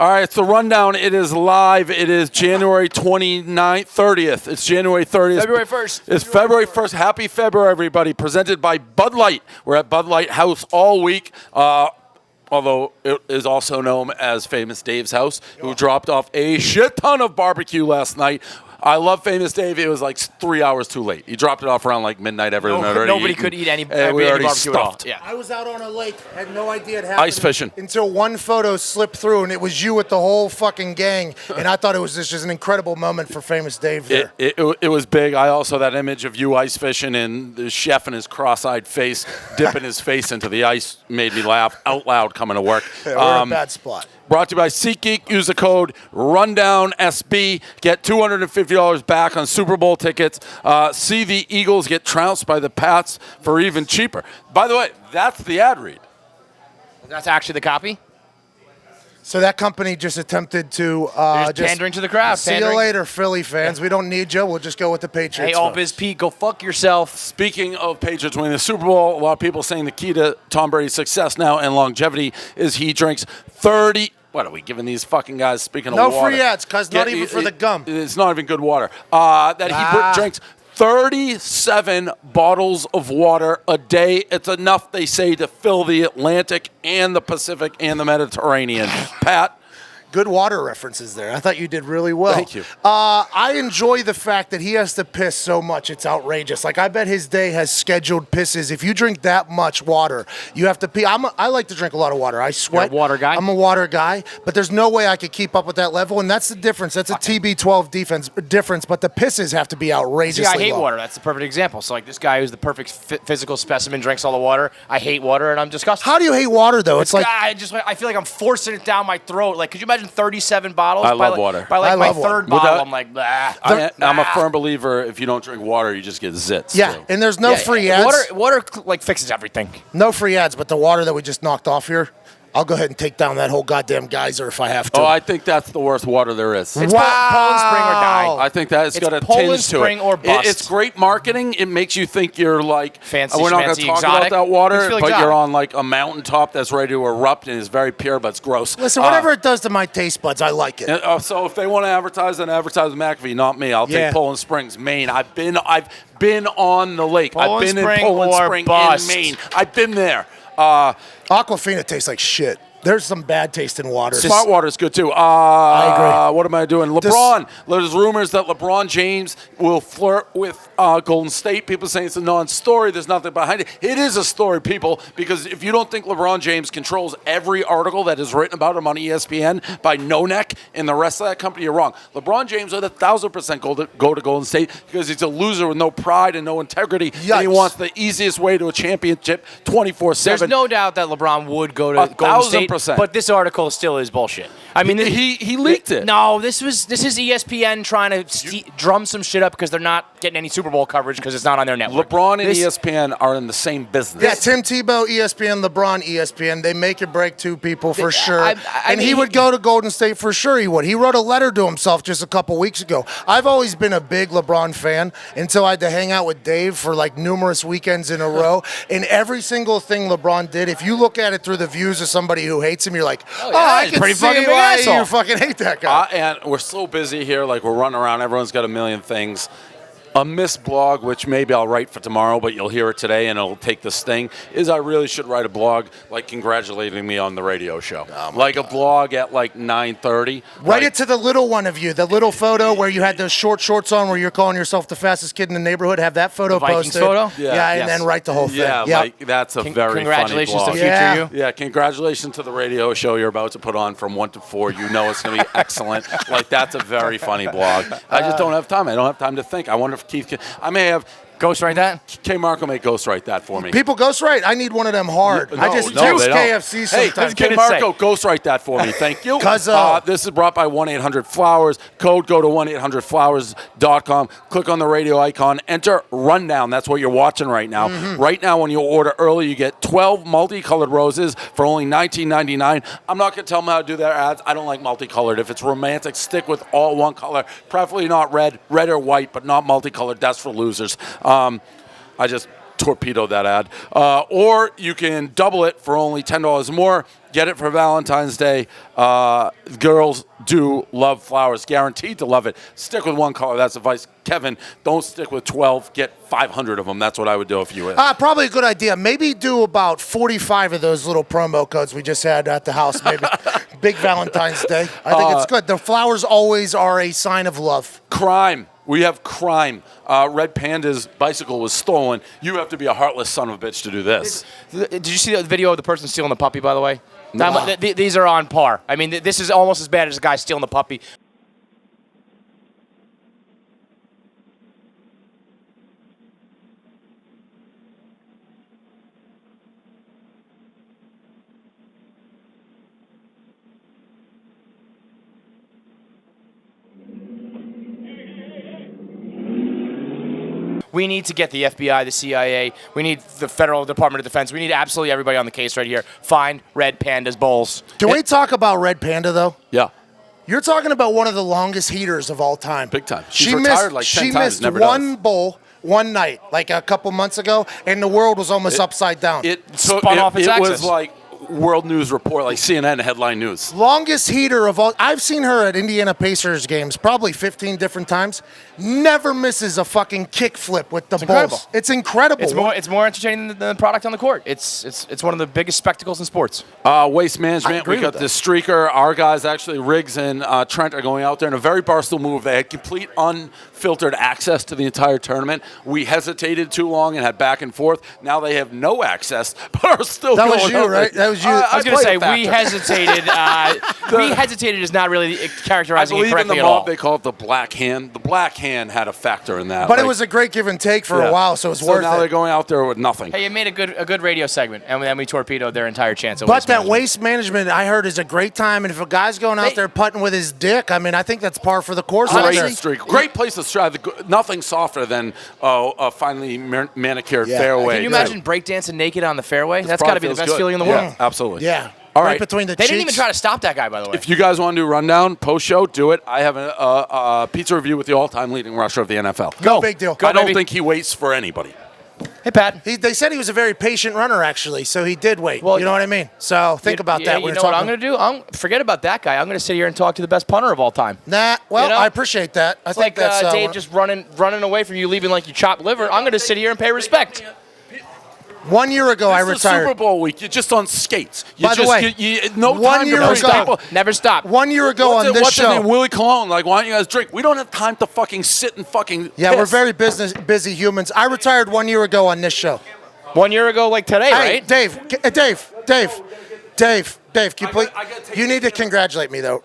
All right, it's the rundown. It is live. It is January 29th, 30th. It's January 30th. February 1st. It's February 1st. Happy February, everybody. Presented by Bud Light. We're at Bud Light House all week. Although it is also known as Famous Dave's house, who dropped off a shit ton of barbecue last night. I love Famous Dave. It was like 3 hours too late. He dropped it off around like midnight. Nobody could eat any barbecue at all. Yeah. I was out on a lake, had no idea it happened. Ice fishing. Until one photo slipped through, and it was you with the whole fucking gang. And I thought it was just an incredible moment for Famous Dave there. It was big. I also, that image of you ice fishing and the chef in his cross-eyed face dipping his face into the ice made me laugh out loud coming to work. Yeah, we're in a bad spot. Brought to you by SeatGeek. Use the code RUNDOWNSB. Get $250 back on Super Bowl tickets. See the Eagles get trounced by the Pats for even cheaper. By the way, that's the ad read. That's actually the copy? So that company just attempted to just pandering to the crowd. See you later, Philly fans. We don't need you. We'll just go with the Patriots. Hey, All Biz Pete, go fuck yourself. Speaking of Patriots winning the Super Bowl, a lot of people saying the key to Tom Brady's success now and longevity is he drinks 30. What are we giving these fucking guys? Speaking of water. No free ads, cuz not even for the gum. It's not even good water. He drinks 37 bottles of water a day. It's enough, they say, to fill the Atlantic and the Pacific and the Mediterranean. Pat? Good water references there. I thought you did really well. Thank you. I enjoy the fact that he has to piss so much. It's outrageous. Like, I bet his day has scheduled pisses. If you drink that much water, you have to pee. I like to drink a lot of water. I sweat. You're a water guy? I'm a water guy, but there's no way I could keep up with that level, and that's the difference. That's a TB12 difference, but the pisses have to be outrageously See, I hate low. water. That's the perfect example. So, like, this guy who's the perfect physical specimen drinks all the water. I hate water, and I'm disgusted. How do you hate water, though? It's like I feel like I'm forcing it down my throat. Like, could you imagine 37 bottles? I love water. By like my love third water. bottle, I'm like, blah. I'm a firm believer if you don't drink water, you just get zits. yeah, too. and there's no free ads. Water like fixes everything. No free ads, but the water that we just knocked off here, I'll go ahead and take down that whole goddamn geyser if I have to. Oh, I think that's the worst water there is. It's Poland Spring or die. I think that it's got a Poland tinge to Spring it. or bust. It's great marketing. It makes you think you're like Fancy, we're not going to schmancy, talk exotic. about that water, It's but exotic. you're on like a mountaintop that's ready to erupt and is very pure, but it's gross. Listen, whatever it does to my taste buds, I like it. So if they want to advertise, then advertise with McAfee, not me. I'll take Poland Springs, Maine. I've been on the lake. I've been in Poland Spring in Maine. I've been there. Aquafina tastes like shit. There's some bad taste in water. Smart water is good too. I agree. What am I doing? LeBron. There's rumors that LeBron James will flirt with Golden State. People saying it's a non-story. There's nothing behind it. It is a story, people, because if you don't think LeBron James controls every article that is written about him on ESPN by No Neck and the rest of that company, you're wrong. LeBron James would 1,000% go to Golden State because he's a loser with no pride and no integrity. Yikes. And he wants the easiest way to a championship 24/7. There's no doubt that LeBron would go to Golden State. 1,000%. But this article still is bullshit. I mean, he leaked it. No, this is ESPN trying to drum some shit up because they're not getting any Super Bowl coverage because it's not on their network. LeBron and ESPN are in the same business. Yeah, Tim Tebow, ESPN, LeBron, ESPN. They make or break two people for sure. I mean, he would go to Golden State for sure. He would. He wrote a letter to himself just a couple weeks ago. I've always been a big LeBron fan until I had to hang out with Dave for like numerous weekends in a row. And every single thing LeBron did, if you look at it through the views of somebody who hates him, you're like, I can pretty see fucking big why asshole. you fucking hate that guy. And we're so busy here, like we're running around. Everyone's got a million things. A missed blog, which maybe I'll write for tomorrow, but you'll hear it today and it'll take the sting, is I really should write a blog like congratulating me on the radio show. Like a blog at like 9:30. Write it to the little one of you, the little photo where you had those short shorts on where you're calling yourself the fastest kid in the neighborhood. Have that photo The Vikings posted. photo? Yeah, and then write the whole thing. Yeah, Yep. like that's a very Congratulations funny to blog. future you. Yeah, congratulations to the radio show you're about to put on from 1 to 4. You know it's going to be excellent. Like, that's a very funny blog. I just don't have time. I don't have time to think. I wonder if Keith can. I may have. Ghostwrite that? K. Marco may ghostwrite that for me. People ghostwrite. I need one of them hard. I just use they don't. KFC Hey, sometimes. K. Marco, ghostwrite that for me. Thank you. 'Cause, this is brought by 1-800-Flowers. Code go to 1-800-Flowers.com. Click on the radio icon. Enter Rundown. That's what you're watching right now. Right now, when you order early, you get 12 multicolored roses for only $19.99. I'm not going to tell them how to do their ads. I don't like multicolored. If it's romantic, stick with all one color. Preferably not red or white, but not multicolored. That's for losers. I just torpedo that ad. Or you can double it for only $10 more. Get it for Valentine's Day. Girls do love flowers, guaranteed to love it. Stick with one color. That's advice. Kevin, don't stick with 12. Get 500 of them. That's what I would do if you were. Probably a good idea. Maybe do about 45 of those little promo codes we just had at the house. Maybe big Valentine's Day. I think it's good. The flowers always are a sign of love. Crime. We have crime. Red Panda's bicycle was stolen. You have to be a heartless son of a bitch to do this. Did you see the video of the person stealing the puppy, by the way? No. These are on par. I mean, this is almost as bad as a guy stealing the puppy. We need to get the FBI, the CIA. We need the Federal Department of Defense. We need absolutely everybody on the case right here. Find Red Panda's bowls. Can we talk about Red Panda, though? Yeah. You're talking about one of the longest heaters of all time. Big time. She's retired like 10 times. She missed one bowl one night, like a couple months ago, and the world was almost upside down. It spun off its axis. It was like World News Report, like CNN headline news. Longest heater of all. I've seen her at Indiana Pacers games probably 15 different times. Never misses a fucking kick flip with the balls. It's incredible. It's more entertaining than the product on the court. It's one of the biggest spectacles in sports. Waste management. We got this streaker. Our guys, actually, Riggs and Trent, are going out there in a very Barstool move. They had complete unfiltered access to the entire tournament. We hesitated too long and had back and forth. Now they have no access, but are still going. That was you, right? That was you. I was going to say we hesitated. We hesitated is not really characterizing it correctly at all. They call it the black hand. The black hand had a factor in that. But it was a great give and take for a while, so it was worth it. So now they're going out there with nothing. Hey, you made a good radio segment, and then we torpedoed their entire chance of But that waste management, I heard, is a great time. And if a guy's going out there putting with his dick, I mean, I think that's par for the course. Great place to strive. Nothing softer than a finely manicured fairway. Can you imagine breakdancing naked on the fairway? That's got to be the best feeling in the world. Absolutely. Yeah. All right. Between the They cheeks. didn't even try to stop that guy, by the way. If you guys want to do rundown post-show, do it. I have a pizza review with the all-time leading rusher of the NFL. No big deal. I don't think he waits for anybody. Hey, Pat. They said he was a very patient runner, actually, so he did wait. Well, you know what I mean? So think about that. You know what I'm going to do? Forget about that guy. I'm going to sit here and talk to the best punter of all time. Nah, well, I appreciate that. I think like that's Dave just running away from you, leaving like you chopped liver. I'm going to sit here and pay respect. 1 year ago, I It's retired. Super Bowl week. You're just on skates. By the way, no 1 time year to breathe. ago- People- Never stop. 1 year ago on this What's his show. name? Willie Colon. Like, why don't you guys drink? We don't have time to fucking sit and fucking Yeah, piss. we're very busy humans. I retired 1 year ago on this show. 1 year ago, like today, Hey, right? Dave, can you please? I gotta take You need to congratulate me, though.